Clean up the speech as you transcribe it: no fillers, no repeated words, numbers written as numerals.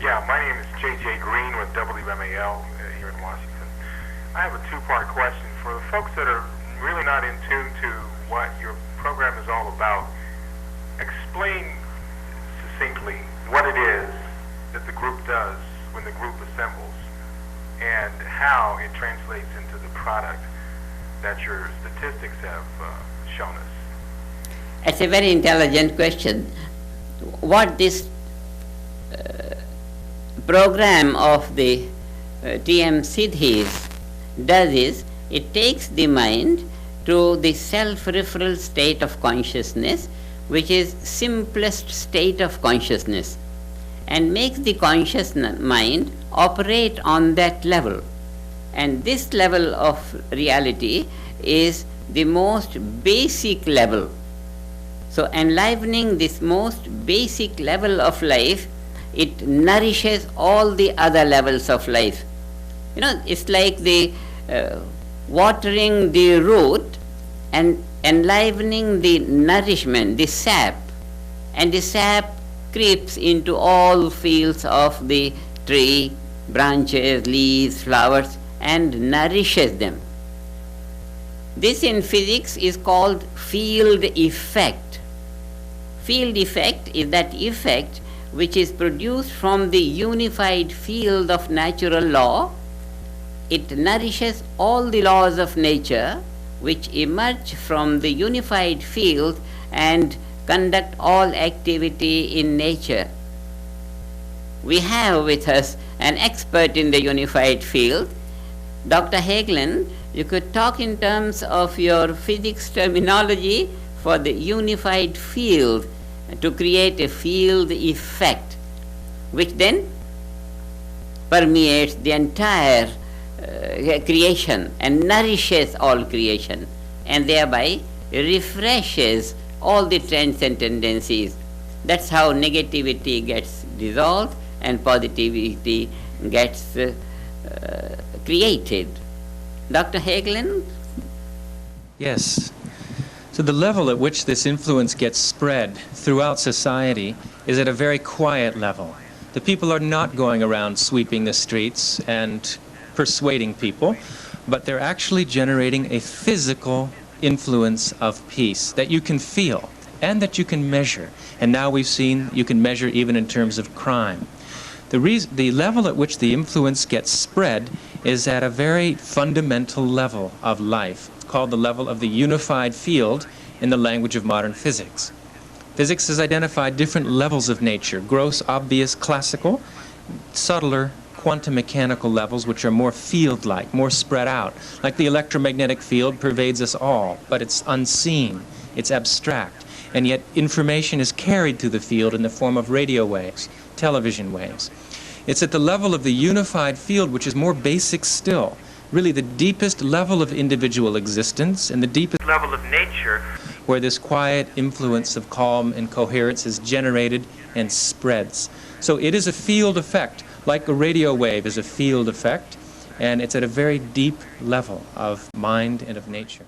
Yeah, my name is J.J. Green with WMAL here in Washington. I have a two-part question. For the folks that are really not in tune to what your program is all about, explain succinctly what it is that the group does when the group assembles and how it translates into the product that your statistics have shown us. It's a very intelligent question. What this program of the TM-Sidhi does is, it takes the mind to the self-referral state of consciousness, which is simplest state of consciousness, and makes the conscious mind operate on that level. And this level of reality is the most basic level. So enlivening this most basic level of life, it nourishes all the other levels of life. You know, it's like the watering the root and enlivening the nourishment, the sap, and the sap creeps into all fields of the tree, branches, leaves, flowers, and nourishes them. This in physics is called field effect. Field effect is that effect which is produced from the unified field of natural law. It nourishes all the laws of nature which emerge from the unified field and conduct all activity in nature. We have with us an expert in the unified field, Dr. Hagelin. You could talk in terms of your physics terminology for the unified field to create a field effect, which then permeates the entire creation and nourishes all creation, and thereby refreshes all the trends and tendencies. That's how negativity gets dissolved and positivity gets created. Dr. Hagelin? Yes. So the level at which this influence gets spread throughout society is at a very quiet level. The people are not going around sweeping the streets and persuading people, but they're actually generating a physical influence of peace that you can feel and that you can measure. And now we've seen you can measure even in terms of crime. The level at which the influence gets spread is at a very fundamental level of life. It's called the level of the unified field in the language of modern physics. Physics has identified different levels of nature: gross, obvious, classical, subtler, quantum mechanical levels, which are more field-like, more spread out. Like the electromagnetic field pervades us all, but it's unseen, it's abstract, and yet information is carried through the field in the form of radio waves, television waves. It's at the level of the unified field, which is more basic still, really the deepest level of individual existence and the deepest level of nature, where this quiet influence of calm and coherence is generated and spreads. So it is a field effect, like a radio wave is a field effect, and it's at a very deep level of mind and of nature.